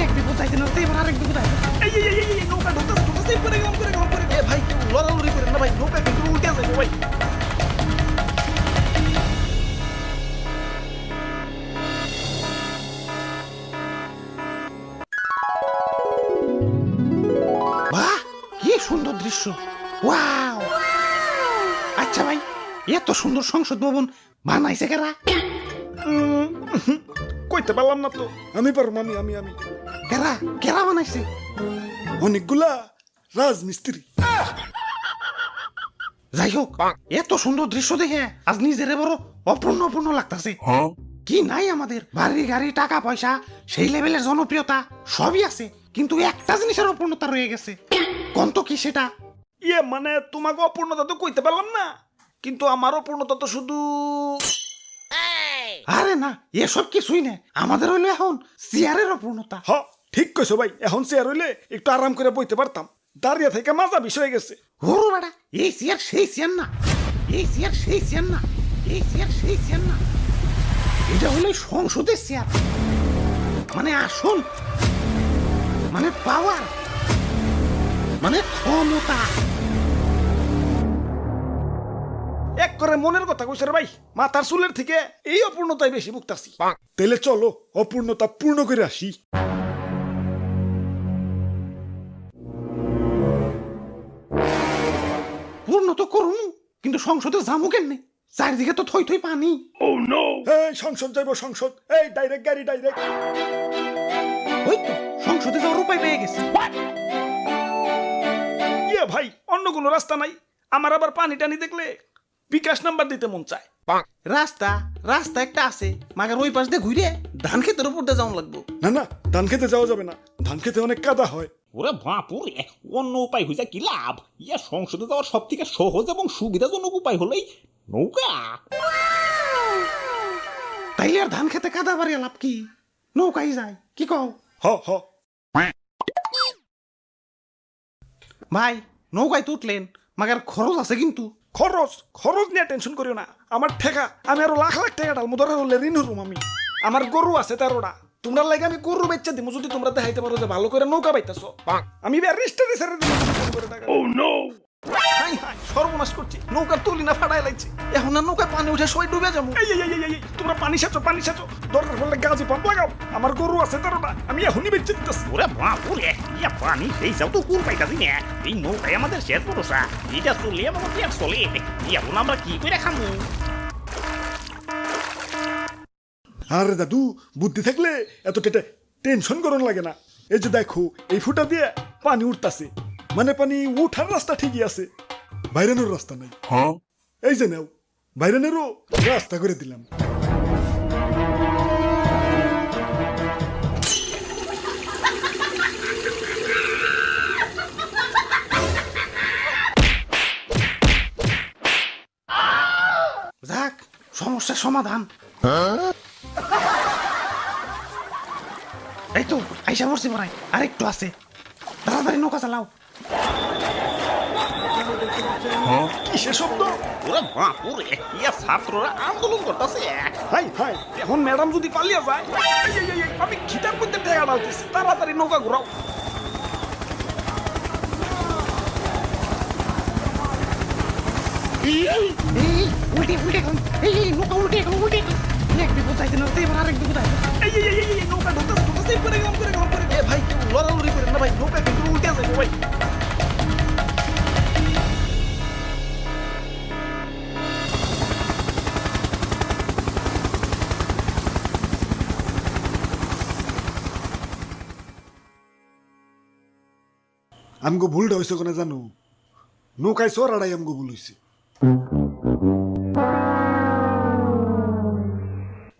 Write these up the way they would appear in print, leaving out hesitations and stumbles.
এক বিপদ যাইতে না এবার আরেক বিপদ আইছে এই নৌকা ঢুকতেছে পড়ে গেলাম এ ভাই কেউ লড়ালড়ি করেন না ভাই নৌকা কিন্তু উল্টে যাবে ভাই বাহ কি সুন্দর দৃশ্য ওয়াও আচ্ছা ভাই এত সুন্দর সংসদ ভবন বানাইছে কারা কইতে পারলাম না তো আমি পারবো আমি কারা কারা বানাইছে অনেকগুলা রাজমিস্ত্রি যাই হোক এত সুন্দর দৃশ্য দেখে আজ নিজের বড় অপূর্ণ লাগতাছে কি নাই আমাদের বাড়ি গাড়ি টাকা পয়সা সেই লেভেলের জনপ্রিয়তা সবই আছে কিন্তু একটা জিনিসের অপূর্ণতা রয়ে গেছে কোন তো কি সেটা মানে তোমাকে অপূর্ণতা তো কইতে পারলাম না কিন্তু আমার অপূর্ণতা তো শুধু আরে না এসব কিছুই না আমাদের হইলো এখন চেয়ারের অপূর্ণতা ঠিক কইছো ভাই এখন চেয়ার হইলে একটু আরাম করে বইতে পারতাম দাঁড়িয়ে থেকে মাজা বিষয় গেছে ওরে বেটা এই চেয়ার সেই চেয়ার না এটা হলো সংসদের চেয়ার মানে আসল মানে পাওয়ার মানে ক্ষমতা এক করে মনের কথা কইছে রে ভাই মাথার চুলের থেকে এই অপূর্ণতাই বেশি ভুগতাছি তাইলে চলো অপূর্ণতা পূর্ণ করে আসি পূর্ণ তো করুন কিন্তু সংসদে যামু কেমনে চারিদিকে তো থই থই পানি এই সংসদ যাইব সংসদ এই ডাইরেক্ট গাড়ি ডাইরেক্ট ওই তো সংসদে যাওয়ার উপায় পেয়ে গেছে ভাই অন্য কোনো রাস্তা নাই আমার আবার পানি টানি দেখলে বিকাশ নাম্বার দিতে মন চায় রাস্তা একটা আছে মাগার ওই পাশ দিয়ে ঘুরে ধান ক্ষেতের উপর দিয়ে যাওয়া লাগবো না ধান খেতে যাওয়া যাবে না ধান খেতে অনেক কাদা হয় ওরে বাপুরে অন্য উপায় হইছে কি লাভ সংসদে যাওয়ার সব থেকে সহজ এবং সুবিধাজনক উপায় হলেই নৌকা তাইলে আর ধান খেতে কাদা বাড়িয়ে লাভ কি নৌকাই যায় কি কও হ ভাই নৌকায় তো উঠলেন মাগার খরচ আছে কিন্তু খরচ নিয়ে টেনশন করিও না আমার ঠেকা আমি আরো লাখ টাকা ডাল মুদরা হলে ঋণ হরুম আমার গরু আছে 13টা তোমরা লাগে আমি গরু বেচা দিমু যদি তোমরা দেখাইতে পারো যে ভালো করে নৌকা পাইতাছো আমি ব্যারিস্টারে ছেড়ে দিমু ও নো হাই সর্বনাশ করছি নৌকা তুলি না ফাড়াই লাগছে এখন না নৌকা পানি উঠে সবাই ডুবে যাবো তোমরা পানি সাচো দরকার হলে গাজি পাম্প লাগাও আমার গরু আছে 13টা আমি এখনই বেচে দিতেছি ওরে বাপুরে পানি সেই যাও তো কুল পাইতাছি না এই নৌকায় আমাদের শেষ ভরসা এটা চলে আমার পেট চলে এখন আমরা কি করে খামু আরে দাদু বুদ্ধি থাকলে এত টেনশন করন লাগে না এই যে দেখো এই ফুটা দিয়ে পানি উঠতাছে মানে পানি উঠার রাস্তা ঠিকই আছে বাইরানোর রাস্তা নাই এই যে নাও বাইরানেরও রাস্তা করে দিলাম যাক সমস্যার সমাধান এই তো আইসা পড়ছি মনে হয় আরেকটু আছে তাড়াতাড়ি নৌকা চালাও কিসের শব্দ ওরে বাপুরে ছাত্ররা আন্দোলন করতেছে হাই এখন ম্যাডাম যদি পালিয়ে যায় আমি খিটার মধ্যে টেকা ডালতেছি তাড়াতাড়ি নৌকা ঘুরাও উল্টে নৌকা উল্টে এক বিপদ যাইতে না এবার আরেক বিপদ নৌকা ঢুকতেছে পড়ে গেলাম এ ভাই কেউ লড়ালড়ি করেন না ভাই নৌকা কিন্তু উল্টে যাবে ভাই আমগো ভুলটা হয়েছে কোনে জানো নৌকায় চড়াড়াই আমগো ভুল হয়েছে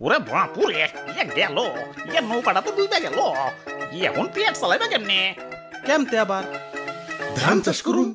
ওরে বাপুরে গেল নৌকাটা তো ডুবে গেল এখন পেট চালাইবা কেমনে কেমতে আবার ধান চাষ করুন